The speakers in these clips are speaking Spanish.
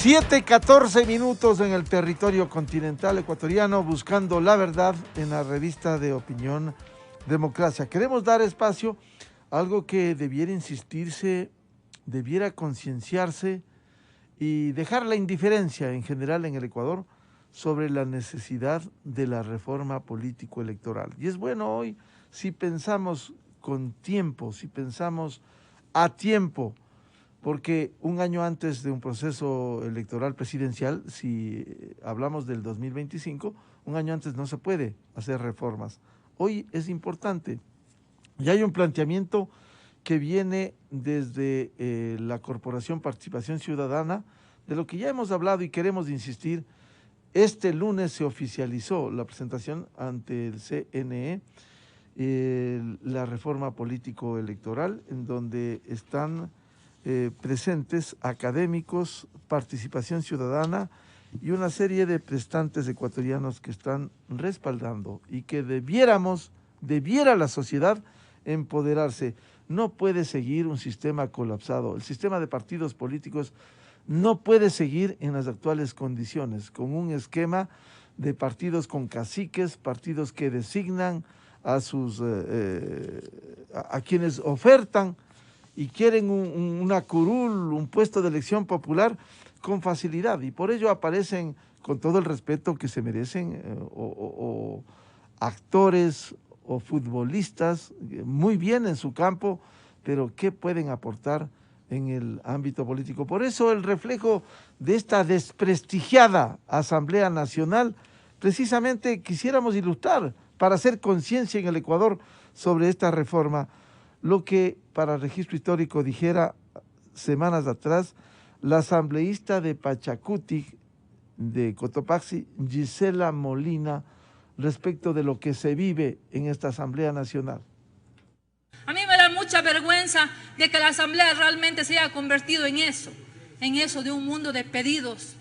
7:14 en el territorio continental ecuatoriano, buscando la verdad en la revista de opinión Democracia. Queremos dar espacio a algo que debiera insistirse, debiera concienciarse y dejar la indiferencia en general en el Ecuador sobre la necesidad de la reforma político-electoral. Y es bueno hoy, si pensamos con tiempo, si pensamos a tiempo, porque un año antes de un proceso electoral presidencial, si hablamos del 2025, un año antes no se puede hacer reformas. Hoy es importante. Y hay un planteamiento que viene desde la Corporación Participación Ciudadana, de lo que ya hemos hablado y queremos insistir. Este lunes se oficializó la presentación ante el CNE, la reforma político-electoral, en donde están presentes académicos, participación ciudadana y una serie de prestantes ecuatorianos que están respaldando y que debiera la sociedad empoderarse. No puede seguir un sistema colapsado. El sistema de partidos políticos no puede seguir en las actuales condiciones, con un esquema de partidos con caciques, partidos que designan a quienes ofertan y quieren una curul, un puesto de elección popular con facilidad, y por ello aparecen, con todo el respeto que se merecen, actores o futbolistas muy bien en su campo, pero ¿qué pueden aportar en el ámbito político? Por eso el reflejo de esta desprestigiada Asamblea Nacional, precisamente quisiéramos ilustrar para hacer conciencia en el Ecuador sobre esta reforma, lo que para el registro histórico dijera semanas atrás la asambleísta de Pachacuti, de Cotopaxi, Gisela Molina, respecto de lo que se vive en esta Asamblea Nacional. A mí me da mucha vergüenza de que la Asamblea realmente se haya convertido en eso de un mundo de pedidos,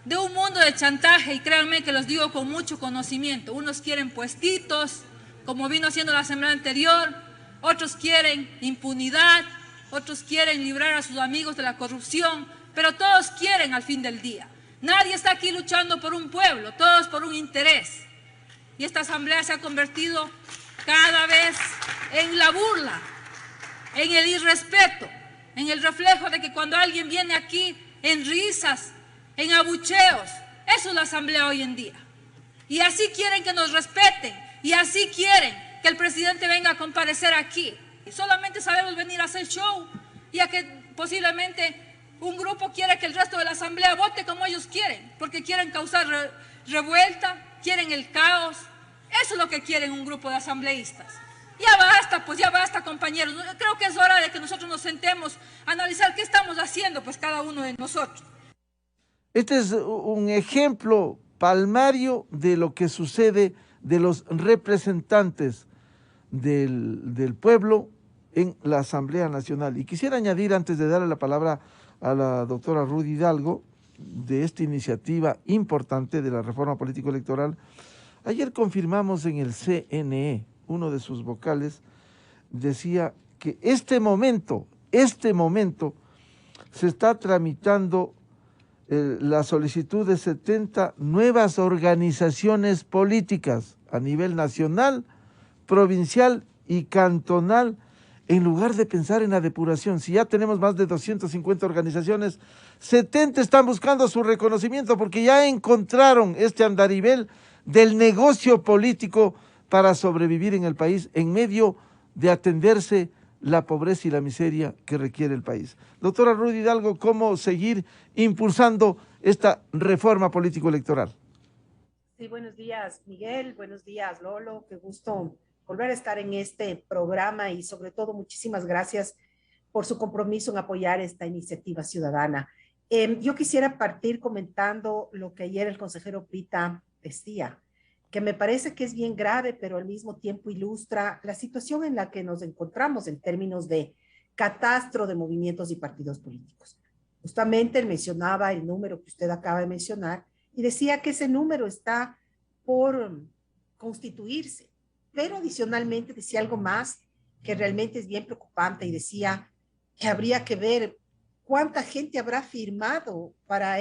de un mundo de chantaje, y créanme que los digo con mucho conocimiento. Unos quieren puestitos, como vino haciendo la Asamblea anterior, otros quieren impunidad, otros quieren librar a sus amigos de la corrupción, pero todos quieren al fin del día. Nadie está aquí luchando por un pueblo, todos por un interés. Y esta Asamblea se ha convertido cada vez en la burla, en el irrespeto, en el reflejo de que cuando alguien viene aquí en risas, en abucheos, eso es la Asamblea hoy en día. Y así quieren que nos respeten, y así quieren que el presidente venga a comparecer aquí. Y solamente sabemos venir a hacer show, ya que posiblemente un grupo quiere que el resto de la Asamblea vote como ellos quieren, porque quieren causar revuelta, quieren el caos. Eso es lo que quieren un grupo de asambleístas. Ya basta, pues ya basta, compañeros. Creo que es hora de que nosotros nos sentemos a analizar qué estamos haciendo, pues cada uno de nosotros. Este es un ejemplo palmario de lo que sucede de los representantes del pueblo en la Asamblea Nacional. Y quisiera añadir, antes de darle la palabra a la doctora Rudy Hidalgo, de esta iniciativa importante de la reforma político-electoral, ayer confirmamos en el CNE, uno de sus vocales decía que este momento se está tramitando la solicitud de 70 nuevas organizaciones políticas a nivel nacional, provincial y cantonal, en lugar de pensar en la depuración. Si ya tenemos más de 250 organizaciones, 70 están buscando su reconocimiento porque ya encontraron este andarivel del negocio político para sobrevivir en el país en medio de atenderse la pobreza y la miseria que requiere el país. Doctora Rudy Hidalgo, ¿cómo seguir impulsando esta reforma político-electoral? Sí, buenos días, Miguel. Buenos días, Lolo. Qué gusto volver a estar en este programa y sobre todo muchísimas gracias por su compromiso en apoyar esta iniciativa ciudadana. Yo quisiera partir comentando lo que ayer el consejero Pita decía, que me parece que es bien grave, pero al mismo tiempo ilustra la situación en la que nos encontramos en términos de catastro de movimientos y partidos políticos. Justamente él mencionaba el número que usted acaba de mencionar y decía que ese número está por constituirse, pero adicionalmente decía algo más que realmente es bien preocupante y decía que habría que ver ¿cuánta gente habrá firmado para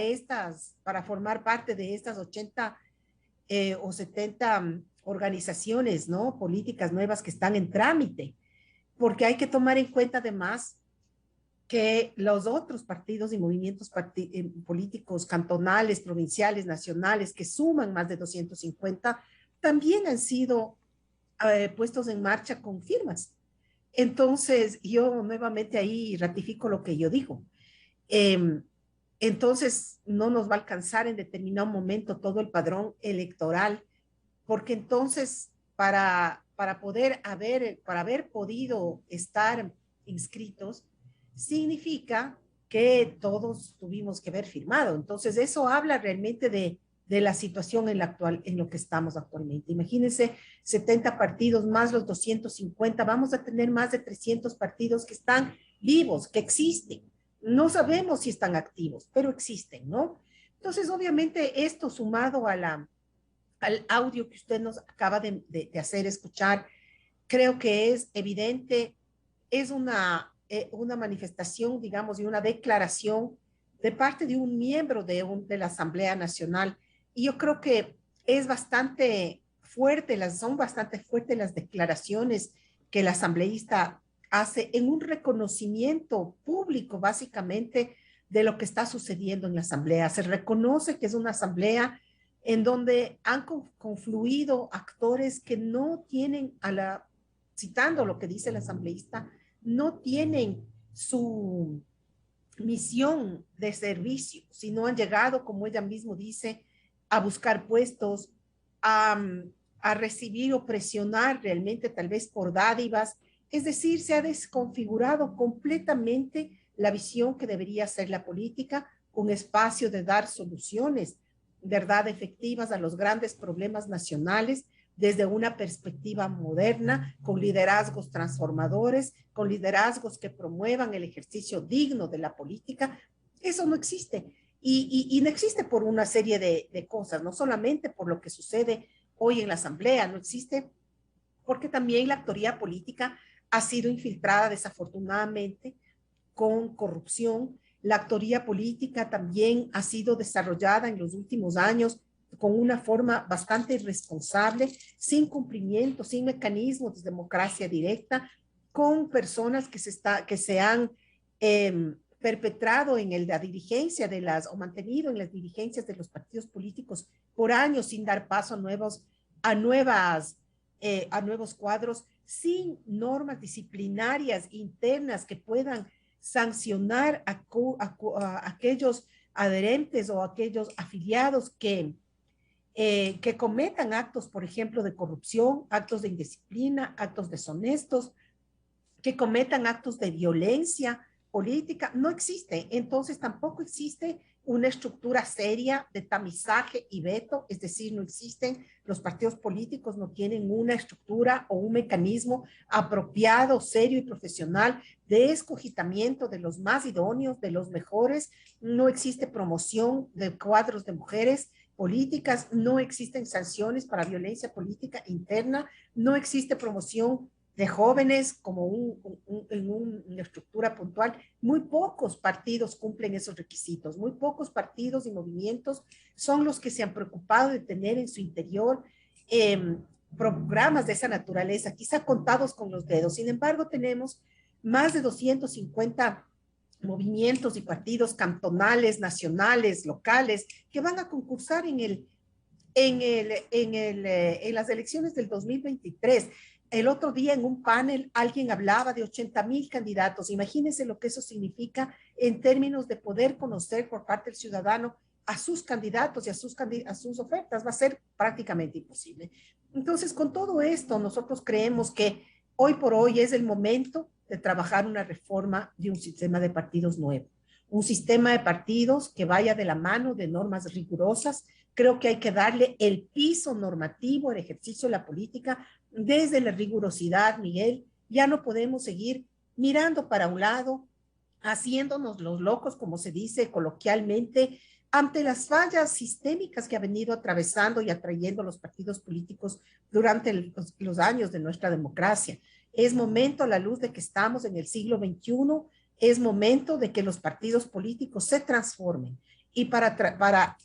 formar parte de estas 80 o 70 organizaciones, ¿no? Políticas nuevas que están en trámite? Porque hay que tomar en cuenta además que los otros partidos y movimientos políticos cantonales, provinciales, nacionales, que suman más de 250, también han sido puestos en marcha con firmas. Entonces, yo nuevamente ahí ratifico lo que yo digo. Eh, entonces, no nos va a alcanzar en determinado momento todo el padrón electoral, porque entonces, para haber podido estar inscritos, significa que todos tuvimos que haber firmado. Entonces, eso habla realmente de la situación en lo que estamos actualmente. Imagínense 70 partidos más los 250, vamos a tener más de 300 partidos que están vivos, que existen. No sabemos si están activos, pero existen, ¿no? Entonces, obviamente, esto sumado al audio que usted nos acaba de hacer escuchar, creo que es evidente, es una manifestación, digamos, y una declaración de parte de un miembro de la Asamblea Nacional. Y yo creo que es bastante fuerte, son bastante fuertes las declaraciones que el asambleísta hace en un reconocimiento público, básicamente, de lo que está sucediendo en la Asamblea. Se reconoce que es una Asamblea en donde han confluido actores que no tienen citando lo que dice el asambleísta, no tienen su misión de servicio, sino han llegado, como ella mismo dice, a buscar puestos, a recibir o presionar realmente tal vez por dádivas. Es decir, se ha desconfigurado completamente la visión que debería ser la política, un espacio de dar soluciones, ¿verdad?, efectivas a los grandes problemas nacionales desde una perspectiva moderna, con liderazgos transformadores, con liderazgos que promuevan el ejercicio digno de la política. Eso no existe. Y no existe por una serie de cosas, no solamente por lo que sucede hoy en la Asamblea, no existe porque también la actoría política ha sido infiltrada desafortunadamente con corrupción. La actoría política también ha sido desarrollada en los últimos años con una forma bastante irresponsable, sin cumplimiento, sin mecanismos de democracia directa, con personas que se han perpetrado en la dirigencia o mantenido en las dirigencias de los partidos políticos por años sin dar paso a nuevos cuadros, sin normas disciplinarias internas que puedan sancionar a aquellos adherentes o aquellos afiliados que cometan actos, por ejemplo, de corrupción, actos de indisciplina, actos deshonestos, que cometan actos de violencia política. No existe. Entonces tampoco existe una estructura seria de tamizaje y veto, es decir, no existen, los partidos políticos no tienen una estructura o un mecanismo apropiado, serio y profesional de escogitamiento de los más idóneos, de los mejores. No existe promoción de cuadros de mujeres políticas, no existen sanciones para violencia política interna, no existe promoción de jóvenes como en una estructura puntual. Muy pocos partidos cumplen esos requisitos, muy pocos partidos y movimientos son los que se han preocupado de tener en su interior programas de esa naturaleza, quizá contados con los dedos. Sin embargo, tenemos más de 250 movimientos y partidos cantonales, nacionales, locales, que van a concursar en las elecciones del 2023. El otro día en un panel alguien hablaba de 80,000 candidatos. Imagínense lo que eso significa en términos de poder conocer por parte del ciudadano a sus candidatos y a sus ofertas. Va a ser prácticamente imposible. Entonces, con todo esto, nosotros creemos que hoy por hoy es el momento de trabajar una reforma de un sistema de partidos nuevo. Un sistema de partidos que vaya de la mano de normas rigurosas. Creo que hay que darle el piso normativo al ejercicio de la política desde la rigurosidad, Miguel. Ya no podemos seguir mirando para un lado, haciéndonos los locos, como se dice coloquialmente, ante las fallas sistémicas que ha venido atravesando y atrayendo los partidos políticos durante los años de nuestra democracia. Es momento, a la luz de que estamos en el siglo XXI, Es momento de que los partidos políticos se transformen. Y para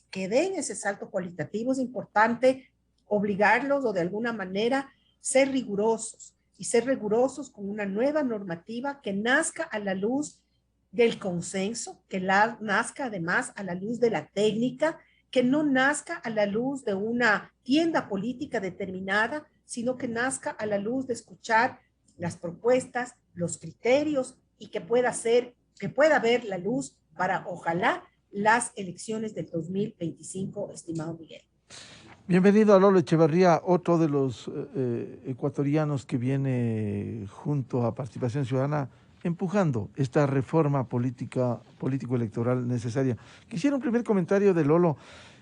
que den ese salto cualitativo es importante obligarlos o de alguna manera ser rigurosos y ser rigurosos con una nueva normativa que nazca a la luz del consenso, que nazca además a la luz de la técnica, que no nazca a la luz de una tienda política determinada, sino que nazca a la luz de escuchar las propuestas, los criterios y que pueda ver la luz para, ojalá, las elecciones del 2025, estimado Miguel. Bienvenido a Lolo Echeverría, otro de los ecuatorianos que viene junto a Participación Ciudadana empujando esta reforma político-electoral necesaria. Quisiera un primer comentario de Lolo.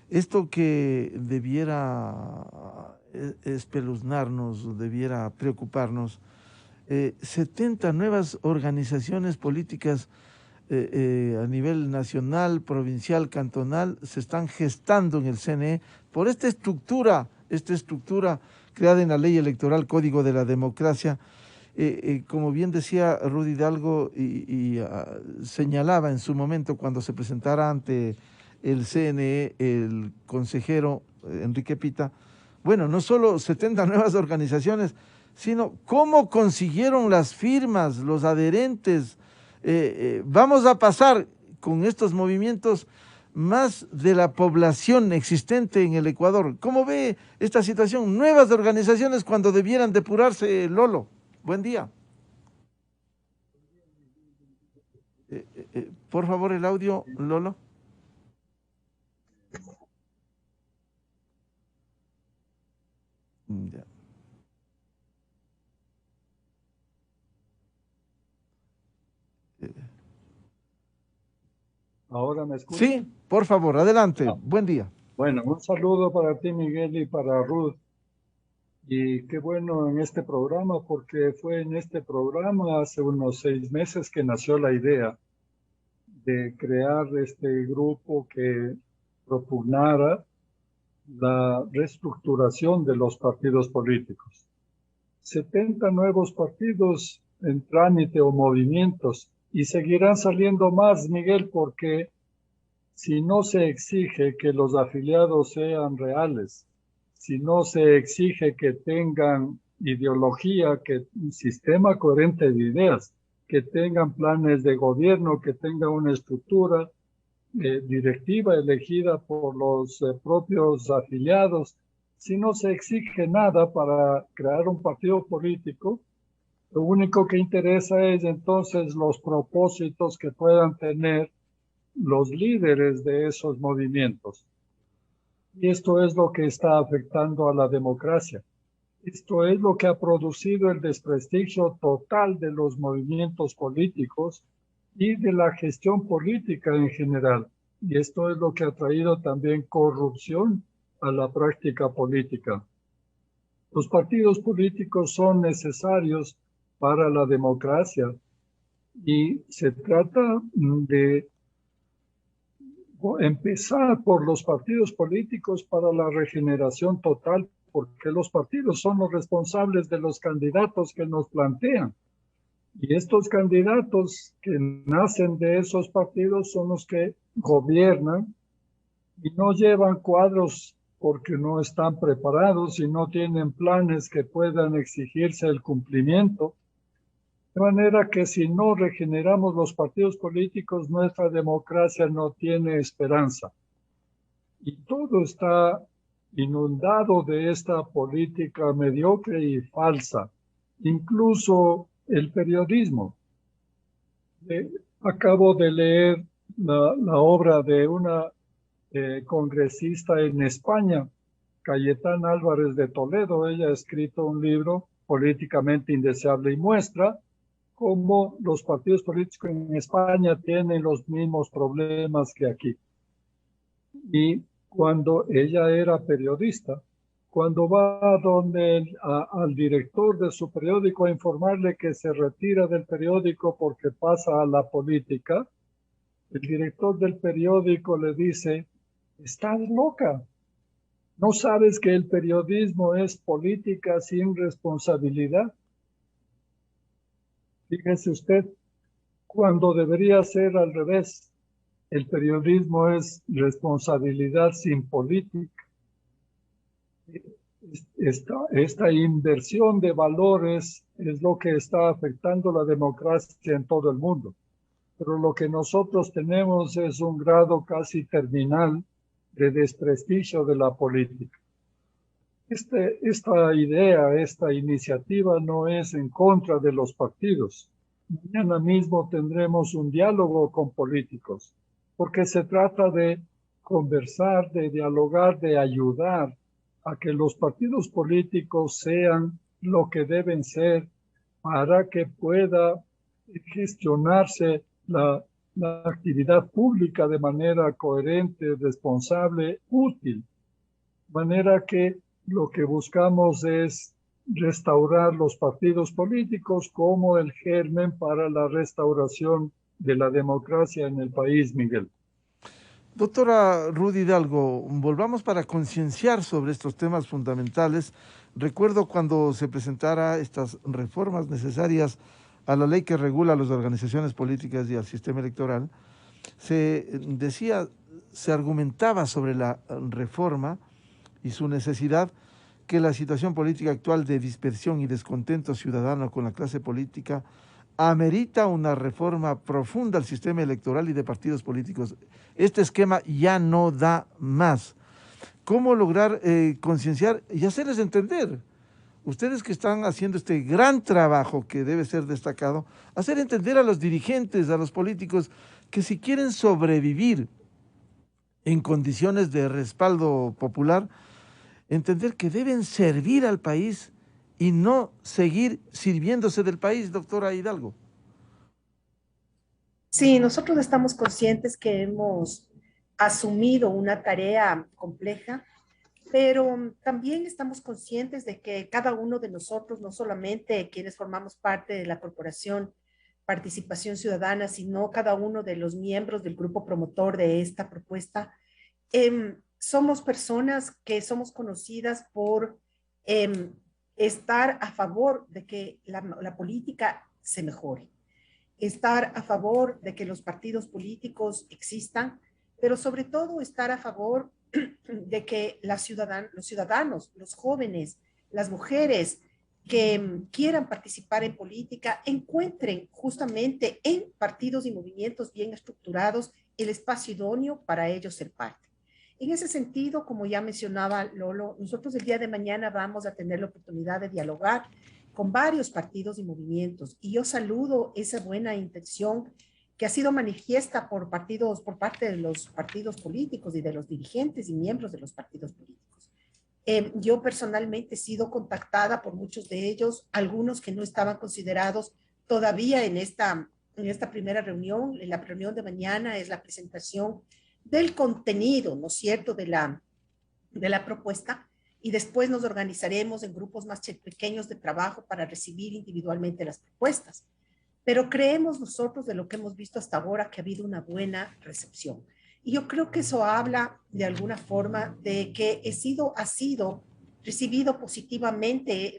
Esto que debiera espeluznarnos, debiera preocuparnos, 70 nuevas organizaciones políticas a nivel nacional, provincial, cantonal, se están gestando en el CNE por esta estructura creada en la Ley Electoral, Código de la Democracia. Como bien decía Rudy Hidalgo y señalaba en su momento cuando se presentara ante el CNE el consejero Enrique Pita, bueno, no solo 70 nuevas organizaciones, sino cómo consiguieron las firmas, los adherentes. Vamos a pasar con estos movimientos más de la población existente en el Ecuador. ¿Cómo ve esta situación? Nuevas organizaciones cuando debieran depurarse, Lolo. Buen día. Por favor, el audio, Lolo. Ya. ¿Ahora me escucha? Sí, por favor, adelante. Buen día. Bueno, un saludo para ti, Miguel, y para Ruth. Y qué bueno en este programa, porque fue en este programa hace unos 6 meses que nació la idea de crear este grupo que propugnara la reestructuración de los partidos políticos. 70 nuevos partidos en trámite o movimientos, y seguirán saliendo más, Miguel, porque si no se exige que los afiliados sean reales, si no se exige que tengan ideología, que un sistema coherente de ideas, que tengan planes de gobierno, que tengan una estructura directiva elegida por los propios afiliados, si no se exige nada para crear un partido político, lo único que interesa es entonces los propósitos que puedan tener los líderes de esos movimientos. Y esto es lo que está afectando a la democracia. Esto es lo que ha producido el desprestigio total de los movimientos políticos y de la gestión política en general. Y esto es lo que ha traído también corrupción a la práctica política. Los partidos políticos son necesarios para la democracia y se trata de empezar por los partidos políticos para la regeneración total, porque los partidos son los responsables de los candidatos que nos plantean. Y estos candidatos que nacen de esos partidos son los que gobiernan y no llevan cuadros porque no están preparados y no tienen planes que puedan exigirse el cumplimiento. De manera que si no regeneramos los partidos políticos, nuestra democracia no tiene esperanza. Y todo está inundado de esta política mediocre y falsa. Incluso el periodismo. Acabo de leer la obra de una congresista en España, Cayetana Álvarez de Toledo. Ella ha escrito un libro, Políticamente Indeseable, y muestra cómo los partidos políticos en España tienen los mismos problemas que aquí. Y cuando ella era periodista, cuando va al director de su periódico a informarle que se retira del periódico porque pasa a la política, el director del periódico le dice: "Estás loca. ¿No sabes que el periodismo es política sin responsabilidad?". Fíjese usted, cuando debería ser al revés. El periodismo es responsabilidad sin política. Esta inversión de valores es lo que está afectando la democracia en todo el mundo. Pero lo que nosotros tenemos es un grado casi terminal de desprestigio de la política. Esta idea, esta iniciativa no es en contra de los partidos. Mañana mismo tendremos un diálogo con políticos, porque se trata de conversar, de dialogar, de ayudar a que los partidos políticos sean lo que deben ser para que pueda gestionarse la actividad pública de manera coherente, responsable, útil. De manera que lo que buscamos es restaurar los partidos políticos como el germen para la restauración de la democracia en el país, Miguel. Doctora Ruth Hidalgo, volvamos para concienciar sobre estos temas fundamentales. Recuerdo cuando se presentara estas reformas necesarias a la ley que regula las organizaciones políticas y al sistema electoral, se decía, se argumentaba sobre la reforma y su necesidad, que la situación política actual de dispersión y descontento ciudadano con la clase política amerita una reforma profunda al sistema electoral y de partidos políticos. Este esquema ya no da más. ¿Cómo lograr concienciar y hacerles entender? Ustedes que están haciendo este gran trabajo que debe ser destacado, hacer entender a los dirigentes, a los políticos, que si quieren sobrevivir en condiciones de respaldo popular, entender que deben servir al país y no seguir sirviéndose del país, doctora Hidalgo. Sí, nosotros estamos conscientes que hemos asumido una tarea compleja, pero también estamos conscientes de que cada uno de nosotros, no solamente quienes formamos parte de la corporación Participación Ciudadana, sino cada uno de los miembros del grupo promotor de esta propuesta, somos personas que somos conocidas por estar a favor de que la política se mejore, estar a favor de que los partidos políticos existan, pero sobre todo estar a favor de que los ciudadanos, los jóvenes, las mujeres que quieran participar en política encuentren justamente en partidos y movimientos bien estructurados el espacio idóneo para ellos ser parte. En ese sentido, como ya mencionaba Lolo, nosotros el día de mañana vamos a tener la oportunidad de dialogar con varios partidos y movimientos, y yo saludo esa buena intención que ha sido manifiesta por parte de los partidos políticos y de los dirigentes y miembros de los partidos políticos. Yo personalmente he sido contactada por muchos de ellos, algunos que no estaban considerados todavía en esta primera reunión. En la reunión de mañana es la presentación del contenido, ¿no es cierto?, de la propuesta, y después nos organizaremos en grupos más pequeños de trabajo para recibir individualmente las propuestas. Pero creemos nosotros, de lo que hemos visto hasta ahora, que ha habido una buena recepción. Y yo creo que eso habla de alguna forma de que ha sido recibida positivamente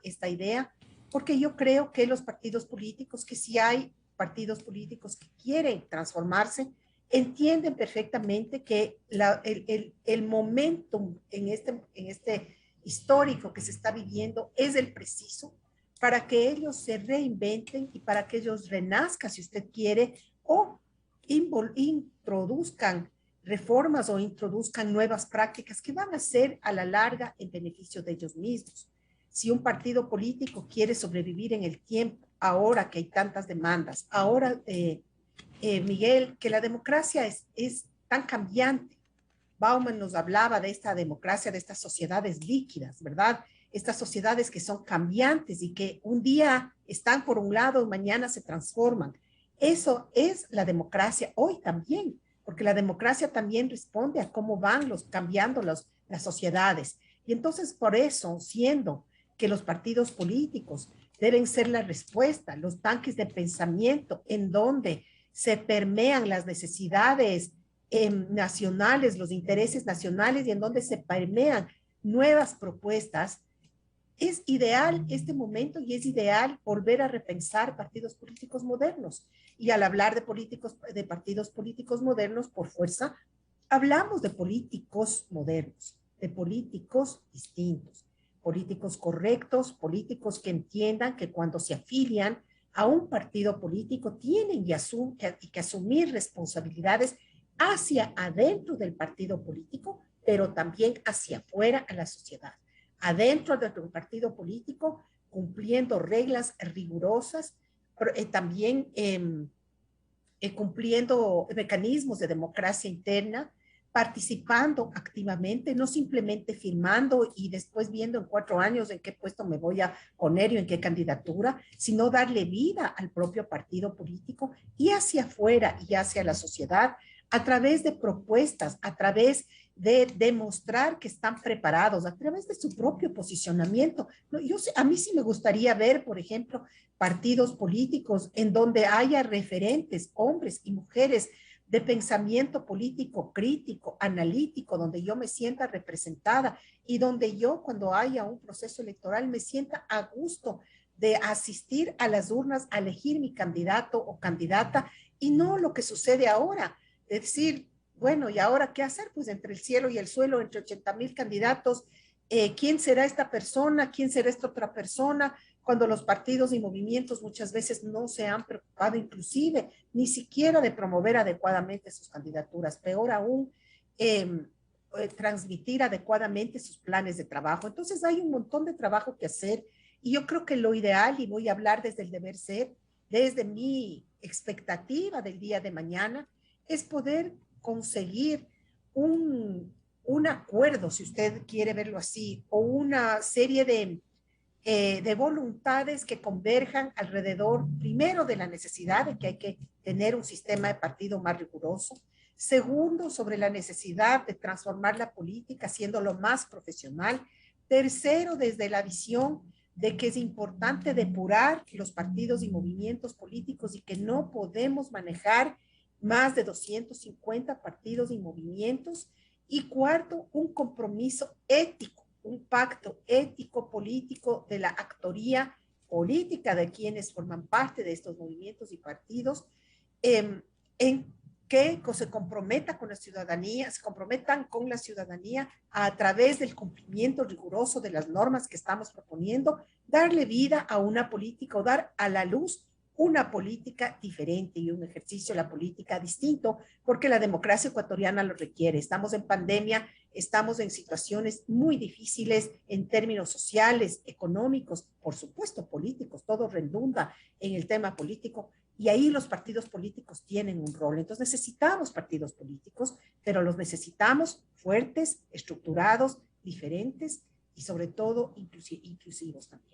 esta idea, porque yo creo que los partidos políticos, que si hay partidos políticos que quieren transformarse, entienden perfectamente que el momentum en este histórico que se está viviendo es el preciso para que ellos se reinventen y para que ellos renazcan, si usted quiere, o introduzcan reformas o introduzcan nuevas prácticas que van a ser a la larga en beneficio de ellos mismos. Si un partido político quiere sobrevivir en el tiempo, ahora que hay tantas demandas, ahora, Miguel, que la democracia es tan cambiante. Bauman nos hablaba de esta democracia, de estas sociedades líquidas, ¿verdad? Estas sociedades que son cambiantes y que un día están por un lado y mañana se transforman. Eso es la democracia hoy también, porque la democracia también responde a cómo van cambiando las sociedades. Y entonces, por eso, siendo que los partidos políticos deben ser la respuesta, los tanques de pensamiento en donde se permean las necesidades nacionales, los intereses nacionales, y en donde se permean nuevas propuestas, es ideal este momento y es ideal volver a repensar partidos políticos modernos. Y al hablar de partidos políticos modernos, por fuerza, hablamos de políticos modernos, de políticos distintos, políticos correctos, políticos que entiendan que cuando se afilian a un partido político tienen que asumir responsabilidades hacia adentro del partido político, pero también hacia afuera a la sociedad. Adentro del partido político, cumpliendo reglas rigurosas, pero, también cumpliendo mecanismos de democracia interna, participando activamente, no simplemente firmando y después viendo en 4 años en qué puesto me voy a poner y en qué candidatura, sino darle vida al propio partido político y hacia afuera y hacia la sociedad a través de propuestas, a través de demostrar que están preparados, a través de su propio posicionamiento. A mí sí me gustaría ver, por ejemplo, partidos políticos en donde haya referentes, hombres y mujeres de pensamiento político crítico, analítico, donde yo me sienta representada y donde yo, cuando haya un proceso electoral, me sienta a gusto de asistir a las urnas a elegir mi candidato o candidata y no lo que sucede ahora, de decir, bueno, ¿y ahora qué hacer? Pues entre el cielo y el suelo, entre 80,000 candidatos, ¿quién será esta persona? ¿Quién será esta otra persona? Cuando los partidos y movimientos muchas veces no se han preocupado inclusive ni siquiera de promover adecuadamente sus candidaturas, peor aún, transmitir adecuadamente sus planes de trabajo. Entonces hay un montón de trabajo que hacer y yo creo que lo ideal, y voy a hablar desde el deber ser, desde mi expectativa del día de mañana, es poder conseguir un acuerdo, si usted quiere verlo así, o una serie de voluntades que converjan alrededor, primero, de la necesidad de que hay que tener un sistema de partido más riguroso, segundo, sobre la necesidad de transformar la política haciéndolo más profesional, tercero, desde la visión de que es importante depurar los partidos y movimientos políticos y que no podemos manejar más de 250 partidos y movimientos, y cuarto, un compromiso ético, un pacto ético político de la actoría política de quienes forman parte de estos movimientos y partidos, en que se comprometa con la ciudadanía, se comprometan con la ciudadanía a través del cumplimiento riguroso de las normas que estamos proponiendo, darle vida a una política o dar a la luz una política diferente y un ejercicio de la política distinto, porque la democracia ecuatoriana lo requiere. Estamos en pandemia, estamos en situaciones muy difíciles en términos sociales, económicos, por supuesto políticos, todo redunda en el tema político, y ahí los partidos políticos tienen un rol. Entonces necesitamos partidos políticos, pero los necesitamos fuertes, estructurados, diferentes y sobre todo inclusivos también.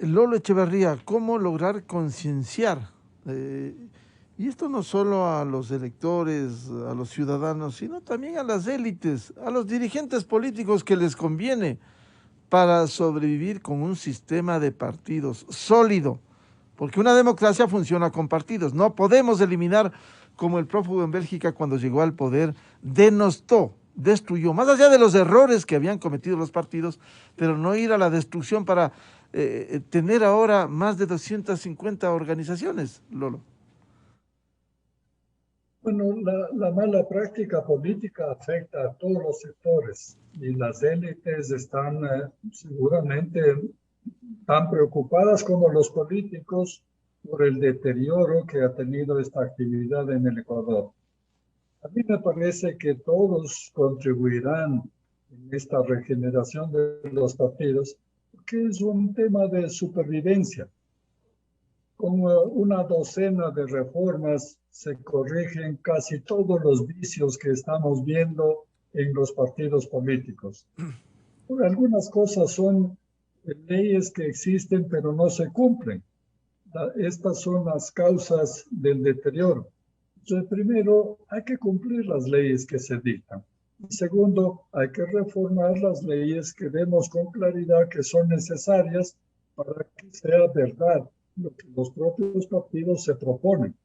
Lolo Echeverría, ¿cómo lograr concienciar? Y esto no solo a los electores, a los ciudadanos, sino también a las élites, a los dirigentes políticos que les conviene para sobrevivir con un sistema de partidos sólido, porque una democracia funciona con partidos. No podemos eliminar, como el prófugo en Bélgica cuando llegó al poder, denostó, destruyó, más allá de los errores que habían cometido los partidos, pero no ir a la destrucción para tener ahora más de 250 organizaciones, Lolo. Bueno, la mala práctica política afecta a todos los sectores y las élites están seguramente tan preocupadas como los políticos por el deterioro que ha tenido esta actividad en el Ecuador. A mí me parece que todos contribuirán en esta regeneración de los partidos, que es un tema de supervivencia. Con una docena de reformas se corrigen casi todos los vicios que estamos viendo en los partidos políticos. Algunas cosas son leyes que existen pero no se cumplen. Estas son las causas del deterioro. Entonces, primero, hay que cumplir las leyes que se dictan. Segundo, hay que reformar las leyes que vemos con claridad que son necesarias para que sea verdad lo que los propios partidos se proponen.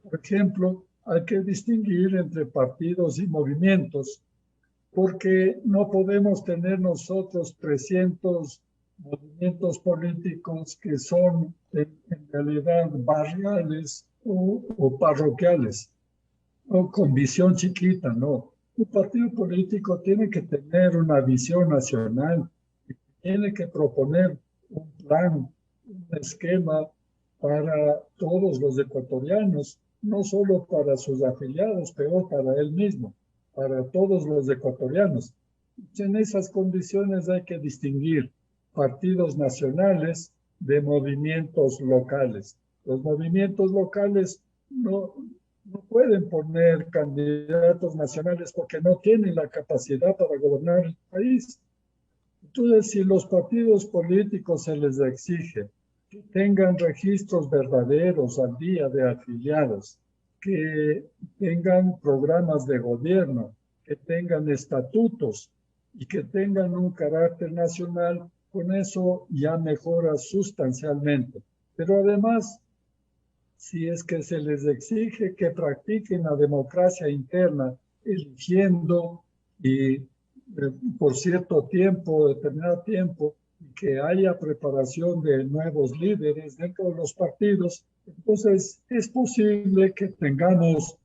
Por ejemplo, hay que distinguir entre partidos y movimientos. porque no podemos tener nosotros 300 movimientos políticos que son en realidad barriales o parroquiales, o con visión chiquita, no. Un partido político tiene que tener una visión nacional, tiene que proponer un plan, un esquema para todos los ecuatorianos, no solo para sus afiliados, pero para él mismo, para todos los ecuatorianos. En esas condiciones hay que distinguir partidos nacionales de movimientos locales. Los movimientos locales no pueden poner candidatos nacionales porque no tienen la capacidad para gobernar el país. Entonces, si los partidos políticos se les exige que tengan registros verdaderos al día de afiliados, que tengan programas de gobierno, que tengan estatutos y que tengan un carácter nacional, con eso ya mejora sustancialmente. Pero además, si es que se les exige que practiquen la democracia interna, eligiendo y por cierto tiempo, determinado tiempo, y que haya preparación de nuevos líderes dentro de los partidos, entonces es posible que tengamos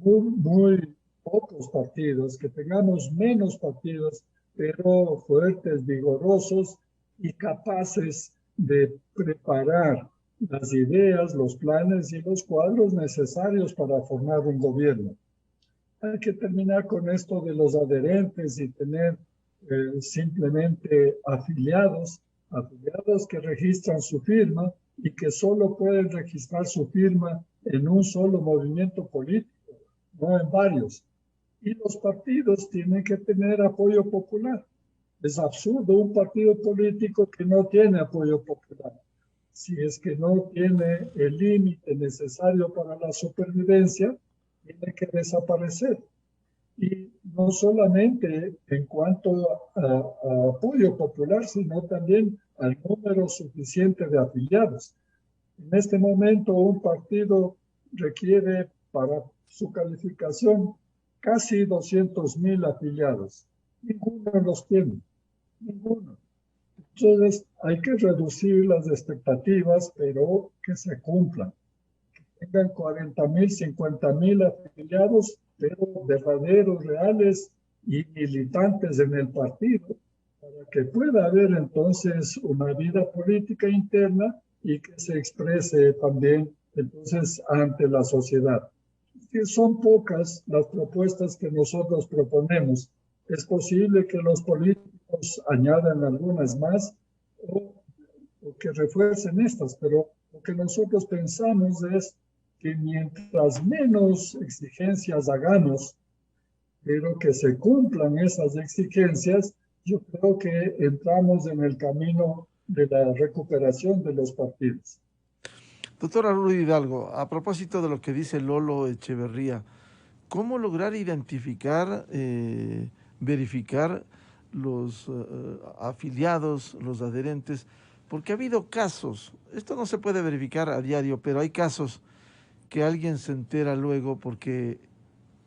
muy pocos partidos, que tengamos menos partidos, pero fuertes, vigorosos y capaces de preparar las ideas, los planes y los cuadros necesarios para formar un gobierno. Hay que terminar con esto de los adherentes y tener simplemente afiliados que registran su firma y que solo pueden registrar su firma en un solo movimiento político, no en varios. Y los partidos tienen que tener apoyo popular. Es absurdo un partido político que no tiene apoyo popular. Si es que no tiene el límite necesario para la supervivencia, tiene que desaparecer. Y no solamente en cuanto a apoyo popular, sino también al número suficiente de afiliados. En este momento, un partido requiere para su calificación casi 200,000 afiliados. Ninguno los tiene, ninguno. Entonces, hay que reducir las expectativas, pero que se cumplan. Que tengan 40,000, 50,000 afiliados, pero verdaderos, reales y militantes en el partido, para que pueda haber entonces una vida política interna y que se exprese también entonces ante la sociedad. Que son pocas las propuestas que nosotros proponemos. Es posible que los políticos añadan algunas más o que refuercen estas, pero lo que nosotros pensamos es que mientras menos exigencias hagamos, pero que se cumplan esas exigencias, yo creo que entramos en el camino de la recuperación de los partidos. Doctora Rudy Hidalgo, a propósito de lo que dice Lolo Echeverría, ¿cómo lograr identificar, verificar los afiliados, los adherentes? Porque ha habido casos, esto no se puede verificar a diario, pero hay casos que alguien se entera luego porque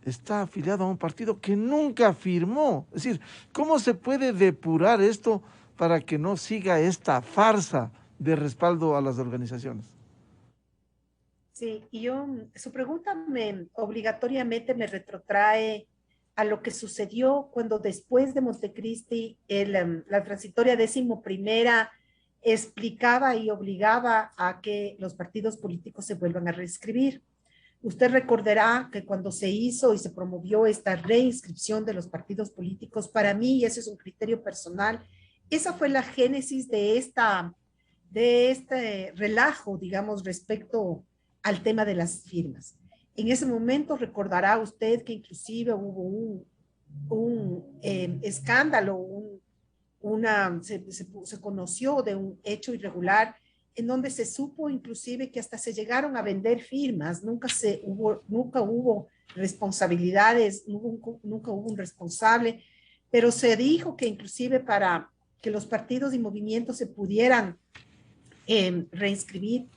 está afiliado a un partido que nunca firmó. Es decir, ¿cómo se puede depurar esto para que no siga esta farsa de respaldo a las organizaciones? Sí, y su pregunta obligatoriamente me retrotrae a lo que sucedió cuando después de Montecristi la transitoria 11ª explicaba y obligaba a que los partidos políticos se vuelvan a reescribir. Usted recordará que cuando se hizo y se promovió esta reinscripción de los partidos políticos, para mí, y ese es un criterio personal, esa fue la génesis de este relajo, digamos, respecto al tema de las firmas. En ese momento recordará usted que inclusive hubo un escándalo, se conoció de un hecho irregular en donde se supo inclusive que hasta se llegaron a vender firmas, nunca hubo responsabilidades, nunca hubo un responsable, pero se dijo que inclusive para que los partidos y movimientos se pudieran reinscribir,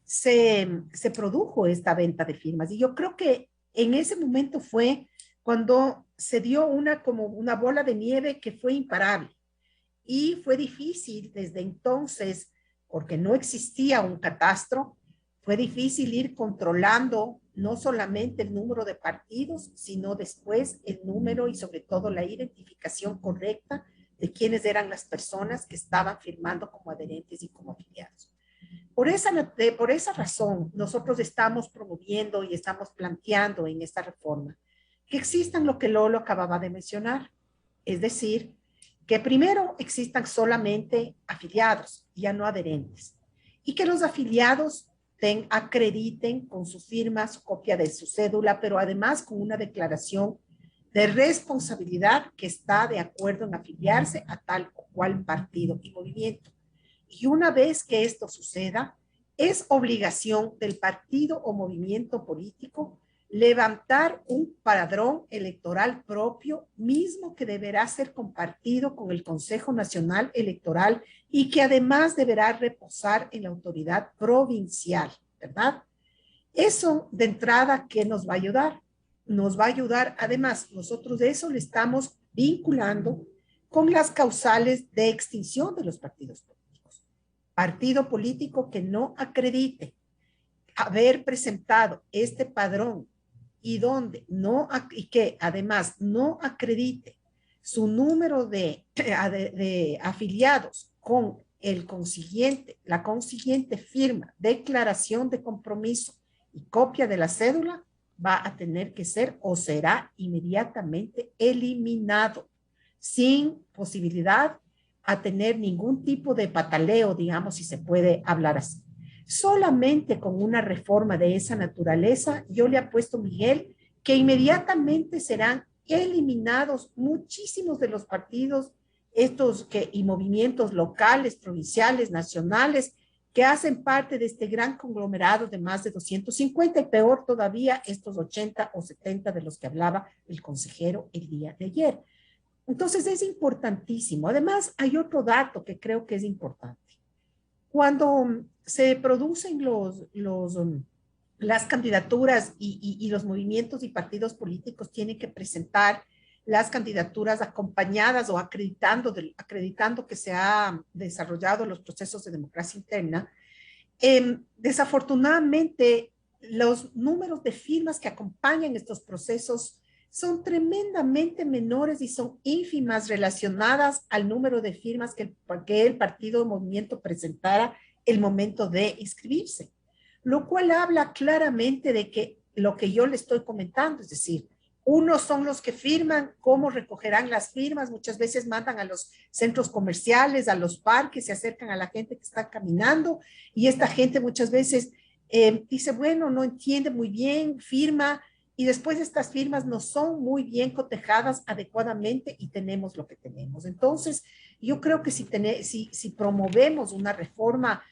se produjo esta venta de firmas. Y yo creo que en ese momento fue cuando se dio como una bola de nieve que fue imparable. Y fue difícil desde entonces, porque no existía un catastro, fue difícil ir controlando no solamente el número de partidos, sino después el número y sobre todo la identificación correcta de quiénes eran las personas que estaban firmando como adherentes y como afiliados. Por esa razón, nosotros estamos promoviendo y estamos planteando en esta reforma que existan lo que Lolo acababa de mencionar, es decir, que primero existan solamente afiliados, ya no adherentes, y que los afiliados acrediten con su firma, su copia de su cédula, pero además con una declaración de responsabilidad que está de acuerdo en afiliarse a tal o cual partido y movimiento. Y una vez que esto suceda, es obligación del partido o movimiento político levantar un padrón electoral propio, mismo que deberá ser compartido con el Consejo Nacional Electoral y que además deberá reposar en la autoridad provincial, ¿verdad? Eso de entrada, ¿qué nos va a ayudar? Nos va a ayudar, además, nosotros de eso le estamos vinculando con las causales de extinción de los partidos políticos. Partido político que no acredite haber presentado este padrón y donde no, y que además no acredite su número de afiliados con la consiguiente firma, declaración de compromiso y copia de la cédula, va a tener que ser o será inmediatamente eliminado, sin posibilidad a tener ningún tipo de pataleo, digamos, si se puede hablar así. Solamente con una reforma de esa naturaleza, yo le apuesto, Miguel, que inmediatamente serán eliminados muchísimos de los partidos y movimientos locales, provinciales, nacionales, que hacen parte de este gran conglomerado de más de 250 y peor todavía estos 80 o 70 de los que hablaba el consejero el día de ayer. Entonces es importantísimo. Además, hay otro dato que creo que es importante. Cuando se producen las candidaturas y los movimientos y partidos políticos tienen que presentar las candidaturas acompañadas o acreditando que se han desarrollado los procesos de democracia interna, desafortunadamente los números de firmas que acompañan estos procesos son tremendamente menores y son ínfimas relacionadas al número de firmas que el partido o movimiento presentara el momento de inscribirse, lo cual habla claramente de que lo que yo le estoy comentando, es decir, unos son los que firman, cómo recogerán las firmas, muchas veces mandan a los centros comerciales, a los parques, se acercan a la gente que está caminando y esta gente muchas veces dice, bueno, no entiende muy bien, firma, y después estas firmas no son muy bien cotejadas adecuadamente y tenemos lo que tenemos. Entonces, yo creo que si promovemos una reforma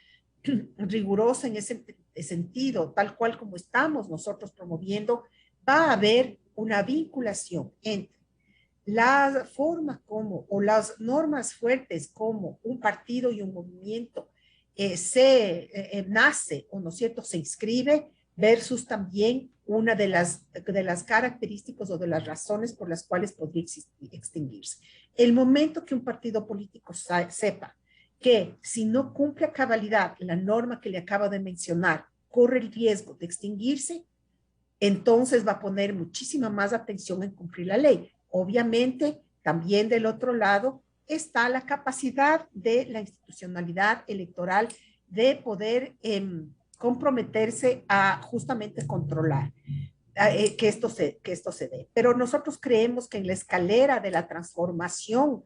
rigurosa en ese sentido, tal cual como estamos nosotros promoviendo, va a haber una vinculación entre la forma como o las normas fuertes como un partido y un movimiento nace o no es cierto, se inscribe versus también una de las características o de las razones por las cuales podría extinguirse. El momento que un partido político sepa que si no cumple a cabalidad la norma que le acabo de mencionar, corre el riesgo de extinguirse, entonces va a poner muchísima más atención en cumplir la ley. Obviamente, también del otro lado está la capacidad de la institucionalidad electoral de poder comprometerse a justamente controlar que esto se dé. Pero nosotros creemos que en la escalera de la transformación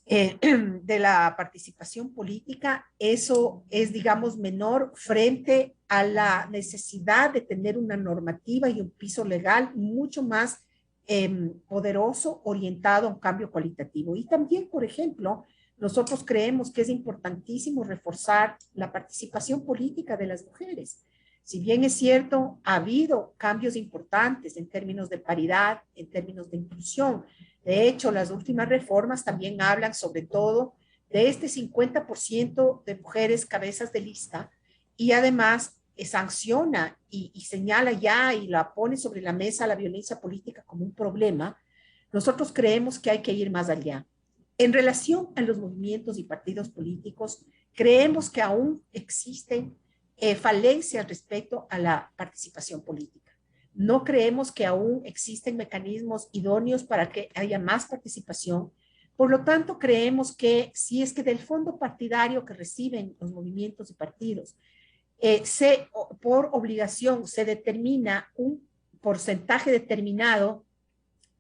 de la participación política, eso es, digamos, menor frente a la necesidad de tener una normativa y un piso legal mucho más poderoso, orientado a un cambio cualitativo. Y también, por ejemplo, nosotros creemos que es importantísimo reforzar la participación política de las mujeres. Si bien es cierto, ha habido cambios importantes en términos de paridad, en términos de inclusión. De hecho, las últimas reformas también hablan sobre todo de este 50% de mujeres cabezas de lista y además sanciona y señala ya y la pone sobre la mesa la violencia política como un problema, Nosotros creemos que hay que ir más allá. En relación a los movimientos y partidos políticos, creemos que aún existen falencias respecto a la participación política. No creemos que aún existen mecanismos idóneos para que haya más participación. Por lo tanto, creemos que si es que del fondo partidario que reciben los movimientos y partidos, por obligación se determina un porcentaje determinado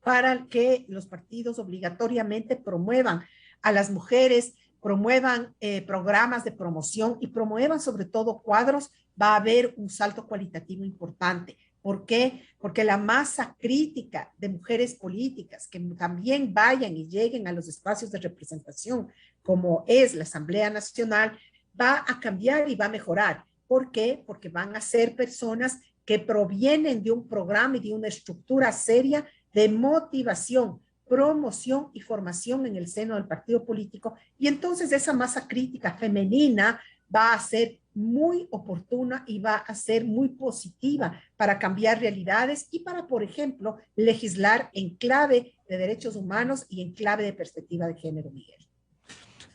para que los partidos obligatoriamente promuevan a las mujeres, promuevan programas de promoción y promuevan sobre todo cuadros, va a haber un salto cualitativo importante. ¿Por qué? Porque la masa crítica de mujeres políticas que también vayan y lleguen a los espacios de representación, como es la Asamblea Nacional, va a cambiar y va a mejorar. ¿Por qué? Porque van a ser personas que provienen de un programa y de una estructura seria de motivación, promoción y formación en el seno del partido político, y entonces esa masa crítica femenina va a ser muy oportuna y va a ser muy positiva para cambiar realidades y para, por ejemplo, legislar en clave de derechos humanos y en clave de perspectiva de género, Miguel.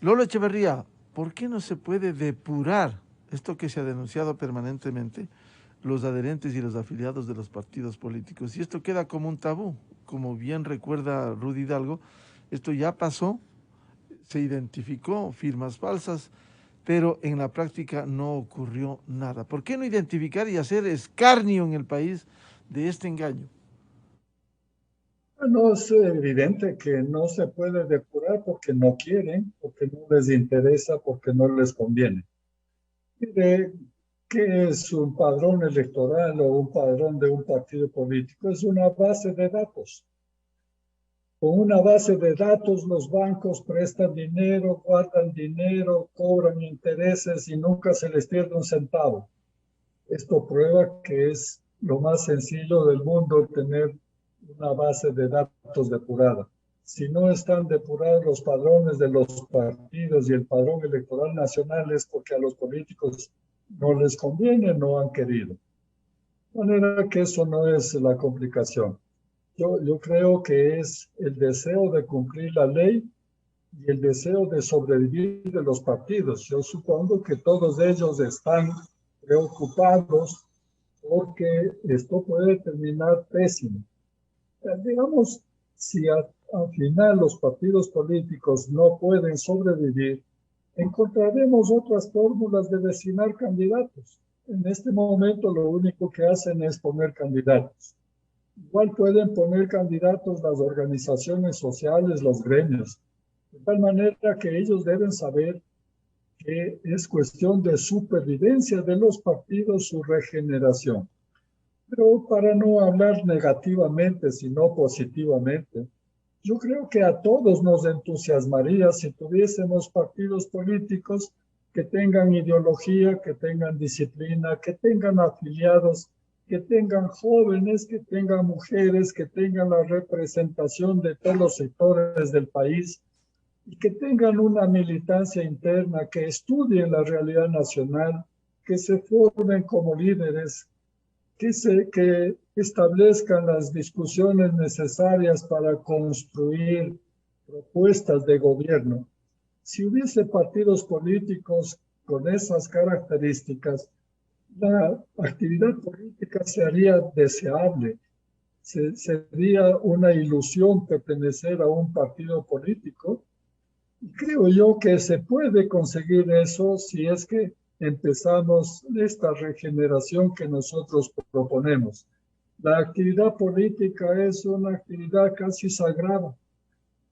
Lolo Echeverría, ¿por qué no se puede depurar esto que se ha denunciado permanentemente, los adherentes y los afiliados de los partidos políticos? Y esto queda como un tabú. Como bien recuerda Rudy Hidalgo, esto ya pasó, se identificó firmas falsas, pero en la práctica no ocurrió nada. ¿Por qué no identificar y hacer escarnio en el país de este engaño? No, es evidente que no se puede depurar porque no quieren, porque no les interesa, porque no les conviene. Mire, ¿qué es un padrón electoral o un padrón de un partido político? Es una base de datos. Con una base de datos los bancos prestan dinero, guardan dinero, cobran intereses y nunca se les pierde un centavo. Esto prueba que es lo más sencillo del mundo tener una base de datos depurada. Si no están depurados los padrones de los partidos y el padrón electoral nacional es porque a los políticos no les conviene, no han querido. De manera que eso no es la complicación. Yo creo que es el deseo de cumplir la ley y el deseo de sobrevivir de los partidos. Yo supongo que todos ellos están preocupados porque esto puede terminar pésimo. Digamos, si al final los partidos políticos no pueden sobrevivir, encontraremos otras fórmulas de designar candidatos. En este momento lo único que hacen es poner candidatos. Igual pueden poner candidatos las organizaciones sociales, los gremios, de tal manera que ellos deben saber que es cuestión de supervivencia de los partidos, su regeneración. Pero para no hablar negativamente, sino positivamente, yo creo que a todos nos entusiasmaría si tuviésemos partidos políticos que tengan ideología, que tengan disciplina, que tengan afiliados, que tengan jóvenes, que tengan mujeres, que tengan la representación de todos los sectores del país y que tengan una militancia interna, que estudien la realidad nacional, que se formen como líderes, que establezcan las discusiones necesarias para construir propuestas de gobierno. Si hubiese partidos políticos con esas características, la actividad política se haría deseable. Sería una ilusión pertenecer a un partido político. Y creo yo que se puede conseguir eso si es que empezamos esta regeneración que nosotros proponemos. La actividad política es una actividad casi sagrada.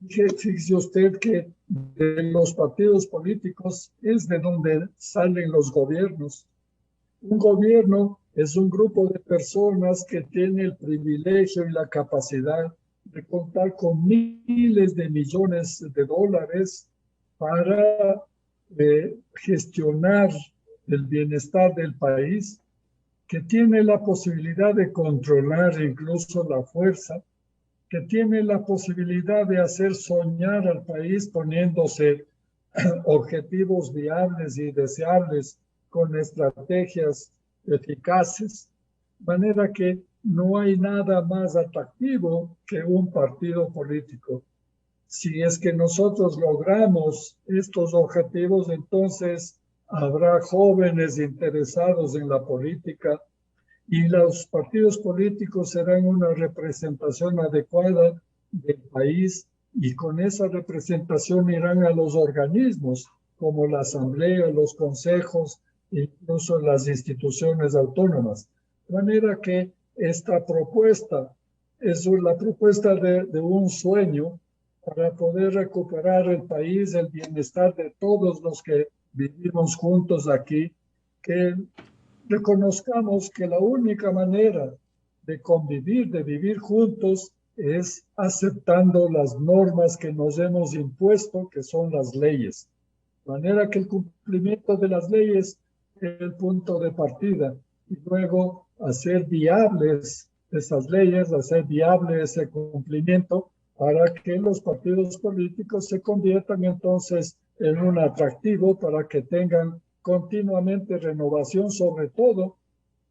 Fíjese usted que de los partidos políticos es de donde salen los gobiernos. Un gobierno es un grupo de personas que tiene el privilegio y la capacidad de contar con miles de millones de dólares para gestionar el bienestar del país, que tiene la posibilidad de controlar incluso la fuerza, que tiene la posibilidad de hacer soñar al país poniéndose objetivos viables y deseables con estrategias eficaces, de manera que no hay nada más atractivo que un partido político. Si es que nosotros logramos estos objetivos, entonces habrá jóvenes interesados en la política y los partidos políticos serán una representación adecuada del país y con esa representación irán a los organismos como la asamblea, los consejos, incluso las instituciones autónomas. De manera que esta propuesta es la propuesta de un sueño para poder recuperar el país, el bienestar de todos los que vivimos juntos aquí, que reconozcamos que la única manera de convivir, de vivir juntos, es aceptando las normas que nos hemos impuesto, que son las leyes. De manera que el cumplimiento de las leyes es el punto de partida y luego hacer viables esas leyes, hacer viable ese cumplimiento para que los partidos políticos se conviertan entonces en un atractivo para que tengan continuamente renovación, sobre todo